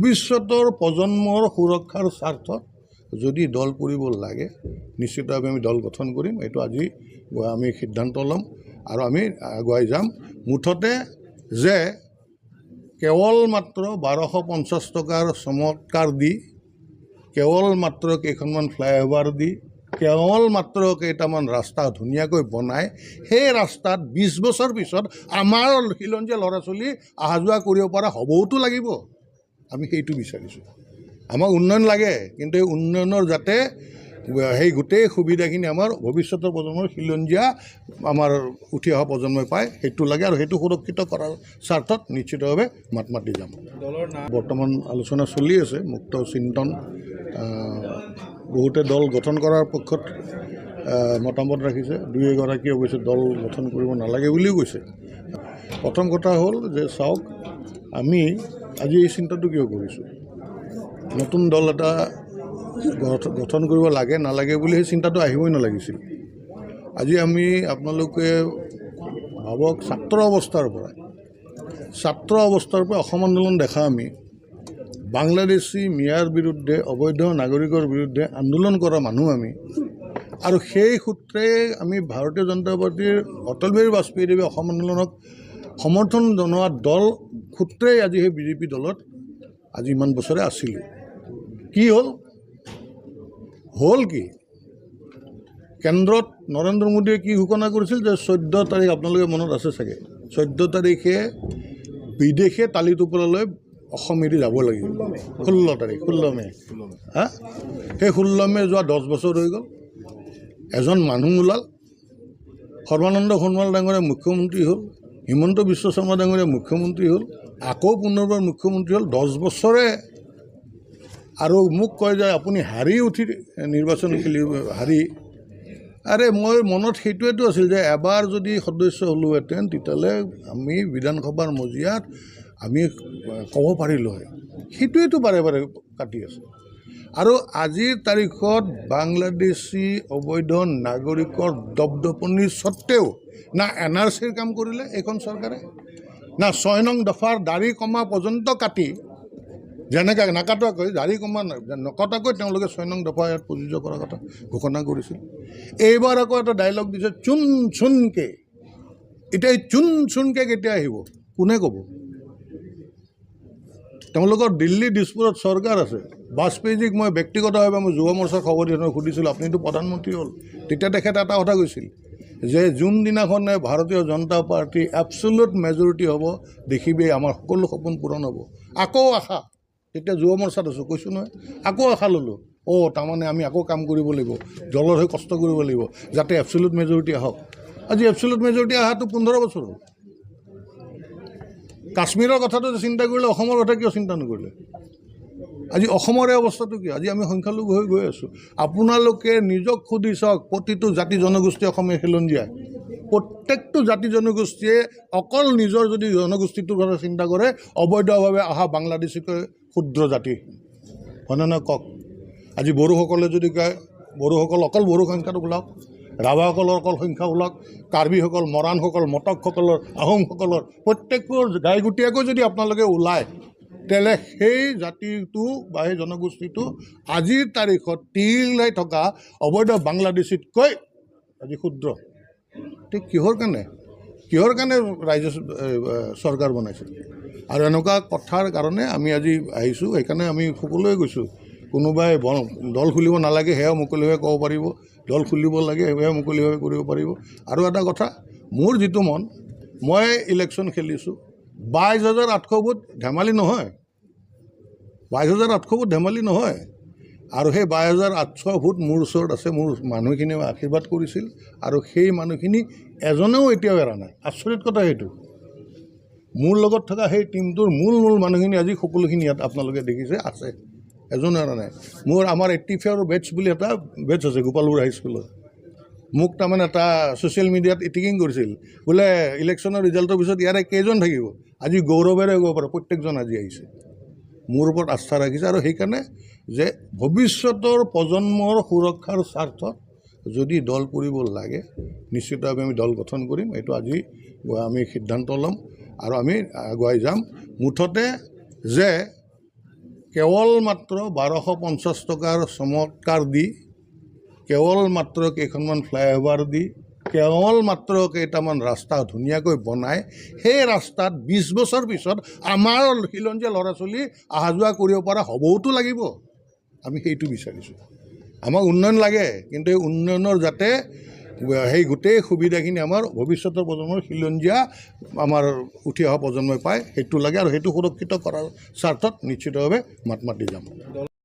ভৱিষ্যতৰ প্ৰজন্মৰ সুৰক্ষাৰ স্বাৰ্থত যদি দল কৰিব লাগে নিশ্চিতভাৱে আমি দল গঠন কৰিম। এইটো আজি আমি সিদ্ধান্ত ল'ম আৰু আমি আগুৱাই যাম। মুঠতে যে কেৱল মাত্ৰ 1250 টকাৰ চমৎকাৰ দি, কেৱল মাত্ৰ কেইখনমান ফ্লাইঅভাৰ দি, কেৱল মাত্ৰ কেইটামান ৰাস্তা ধুনীয়াকৈ বনাই সেই ৰাস্তাত 20 বছৰ পিছত আমাৰ খিলঞ্জীয়া ল'ৰা ছোৱালী অহা যোৱা কৰিব পৰা হ'বওতো লাগিব। আমি সেইটো বিচাৰিছোঁ। আমাক উন্নয়ন লাগে, কিন্তু এই উন্নয়নৰ যাতে সেই গোটেই সুবিধাখিনি আমাৰ ভৱিষ্যতৰ প্ৰজন্মৰ খিলঞ্জীয়া আমাৰ উঠি অহা প্ৰজন্মই পায়, সেইটো লাগে আৰু সেইটো সুৰক্ষিত কৰাৰ স্বাৰ্থত নিশ্চিতভাৱে মাত মাতি যাম। বৰ্তমান আলোচনা চলি আছে, মুক্ত চিন্তন, বহুতে দল গঠন কৰাৰ পক্ষত মতামত ৰাখিছে, দুই এগৰাকী অৱশ্যে দল গঠন কৰিব নালাগে বুলিও কৈছে। প্ৰথম কথা হ'ল যে চাওক, আমি আজি এই চিন্তাটো কিয় কৰিছোঁ, নতুন দল এটা গঠন কৰিব লাগে নালাগে বুলি সেই চিন্তাটো আহিবই নালাগিছিল। আজি আমি আপোনালোকে ভাবক, ছাত্ৰ অৱস্থাৰ পৰা অসম আন্দোলন দেখা আমি বাংলাদেশী মিয়াৰ বিৰুদ্ধে, অবৈধ নাগৰিকৰ বিৰুদ্ধে আন্দোলন কৰা মানুহ আমি, আৰু সেই সূত্ৰে আমি ভাৰতীয় জনতা পাৰ্টীৰ অটল বিহাৰী বাজপেয়ীদেৱে অসম আন্দোলনক সমৰ্থন জনোৱা দল সূত্ৰেই আজি সেই বিজেপি দলত আজি ইমান বছৰে আছিলোঁ। কি হ'ল কি কেন্দ্ৰত নৰেন্দ্ৰ মোদীয়ে কি ঘোষণা কৰিছিল যে 14 তাৰিখ, আপোনালোকে মনত আছে চাগে, 14 তাৰিখে বিদেশে তালি টোপোলালৈ অসম এৰি যাব লাগিব। 16 তাৰিখ, 16 মে', সেই 16 মে' যোৱা 10 বছৰ হৈ গ'ল। এজন মানুহ ওলাল, সৰ্বানন্দ সোণোৱাল ডাঙৰীয়া মুখ্যমন্ত্ৰী হ'ল, হিমন্ত বিশ্ব শৰ্মা ডাঙৰীয়া মুখ্যমন্ত্ৰী হ'ল, আকৌ পুনৰবাৰ মুখ্যমন্ত্ৰী হ'ল 10 বছৰে। আৰু মোক কয় যে আপুনি হাৰি উঠি নিৰ্বাচন খেলিব, আৰে মই মনত সেইটোৱেতো আছিল যে এবাৰ যদি সদস্য হ'লোহেঁতেন তেতিয়াহ'লে আমি বিধানসভাৰ মজিয়াত আমি ক'ব পাৰিলোঁ হয়। সেইটোৱেতো বাৰে বাৰে কাটি আছে। আৰু আজিৰ তাৰিখত বাংলাদেশী অবৈধ নাগৰিকৰ দপদপনিৰ স্বত্তেও না NRCৰ কাম কৰিলে এইখন চৰকাৰে, না 6 নং দফাৰ দাড়ি কমা পৰ্যন্ত কাটি, যেনেকৈ নাকাটাকৈ দাড়ি কমা নকটাকৈ তেওঁলোকে 6 নং দফা ইয়াত প্ৰযোজ্য কৰাৰ কথা ঘোষণা কৰিছিল। এইবাৰ আকৌ এটা ডাইলগ দিছে, চুন চুনকে। এতিয়া এই চুন চুনকে কেতিয়া আহিব কোনে ক'ব? তেওঁলোকৰ দিল্লী দিছপুৰত চৰকাৰ আছে। বাজপেয়ীজীক মই ব্যক্তিগতভাৱে মই যুৱ মৰ্চাৰ সভাপতিজনক সুধিছিলোঁ, আপুনিতো প্ৰধানমন্ত্ৰী হ'ল, তেতিয়া তেখেতে এটা কথা কৈছিল যে যোনদিনাখনে ভাৰতীয় জনতা পাৰ্টি এবছলুট মেজৰিটি হ'ব দেখিবি আমাৰ সকলো সপোন পূৰণ হ'ব। আকৌ আশা, তেতিয়া যুৱ মৰ্চাত আছোঁ, কৈছোঁ নহয়, আকৌ আশা ল'লোঁ, তাৰমানে আমি আকৌ কাম কৰিব লাগিব, দলৰ হৈ কষ্ট কৰিব লাগিব যাতে এবছলুট মেজৰিটি আহক। আজি এবছলুট মেজৰিটি অহাটো 15 বছৰ হ'ল। কাশ্মীৰৰ কথাটো চিন্তা কৰিলে অসমৰ কথা কিয় চিন্তা নকৰিলে? আজি অসমৰ এই অৱস্থাটো কি? আজি আমি সংখ্যালঘু হৈ গৈ আছোঁ। আপোনালোকে নিজক সুধি চাওক, প্ৰতিটো জাতি জনগোষ্ঠী অসমীয়া খিলঞ্জীয়া, প্ৰত্যেকটো জাতি জনগোষ্ঠীয়ে অকল নিজৰ যদি জনগোষ্ঠীটোৰ কথা চিন্তা কৰে, অবৈধভাৱে অহা বাংলাদেশীকৈ ক্ষুদ্ৰ জাতি হয়নে নহয় কওক? আজি বড়োসকলে যদি কয়, বড়োসকল অকল বড়ো সংখ্যাটো ওলাওক, ৰাভাসকলৰ অকল সংখ্যা ওলাওক, কাৰ্বিসকল, মৰাণসকল, মটকসকলৰ, আহোমসকলৰ প্ৰত্যেকবোৰ গাইগুটীয়াকৈ যদি আপোনালোকে ওলায়, তেতিয়াহ'লে সেই জাতিটো বা সেই জনগোষ্ঠীটো আজিৰ তাৰিখত তিলাই থকা অবৈধ বাংলাদেশীতকৈ আজি ক্ষুদ্ৰ। ঠিক কিহৰ কাৰণে ৰাইজে চৰকাৰ বনাইছে? আৰু এনেকুৱা কথাৰ কাৰণে আমি আজি আহিছোঁ। সেইকাৰণে আমি সকলোৱে গৈছোঁ, কোনোবাই দল খুলিব নালাগে সেয়াও মুকলিভাৱে ক'ব পাৰিব, দল খুলিব লাগে সেয়াও মুকলিভাৱে কৰিব পাৰিব। আৰু এটা কথা, মোৰ যিটো মন, মই ইলেকশ্যন খেলিছোঁ, 22,800 ভোট ধেমালি নহয়, 22,800 ভোট ধেমালি নহয়। আৰু সেই 22,800 ভোট মোৰ ওচৰত আছে, মোৰ মানুহখিনিয়ে আশীৰ্বাদ কৰিছিল, আৰু সেই মানুহখিনি এজনেও এতিয়াও এৰা নাই। আচৰিত কথা সেইটো, মোৰ লগত থকা সেই টিমটোৰ মূল মানুহখিনি আজি সকলোখিনি ইয়াত আপোনালোকে দেখিছে আছে, এজনো এৰা নাই। আমাৰ 84 বেটছ বুলি এটা বেটছ আছে গোপালপুৰ হাইস্কুলত, মোক তাৰমানে এটা ছ'চিয়েল মিডিয়াত ইটিকিং কৰিছিল, বোলে ইলেকশ্যনৰ ৰিজাল্টৰ পিছত ইয়াৰে কেইজন থাকিব? আজি গৌৰৱেৰে ক'ব পাৰে প্ৰত্যেকজন আজি আহিছে, মোৰ ওপৰত আস্থা ৰাখিছে। আৰু সেইকাৰণে যে ভৱিষ্যতৰ প্ৰজন্মৰ সুৰক্ষাৰ স্বাৰ্থত যদি দল কৰিব লাগে নিশ্চিতভাৱে আমি দল গঠন কৰিম। এইটো আজি আমি সিদ্ধান্ত ল'ম আৰু আমি আগুৱাই যাম। মুঠতে যে কেৱল মাত্ৰ 1250 টকাৰ চমৎকাৰ দি, কেৱল মাত্ৰ কেইখনমান ফ্লাইঅভাৰ দি, কেৱল মাত্ৰ কেইটামান ৰাস্তা ধুনীয়াকৈ বনাই সেই ৰাস্তাত 20 বছৰ পিছত আমাৰ খিলঞ্জীয়া ল'ৰা ছোৱালী অহা যোৱা কৰিব পৰা হ'বওতো লাগিব। আমি সেইটো বিচাৰিছোঁ। আমাক উন্নয়ন লাগে, কিন্তু এই উন্নয়নৰ যাতে সেই গোটেই সুবিধাখিনি আমাৰ ভৱিষ্যতৰ প্ৰজন্মৰ খিলঞ্জীয়া আমাৰ উঠি অহা প্ৰজন্মই পায়, সেইটো লাগে। আৰু সেইটো সুৰক্ষিত কৰাৰ স্বাৰ্থত নিশ্চিতভাৱে মাত মাতি যাম।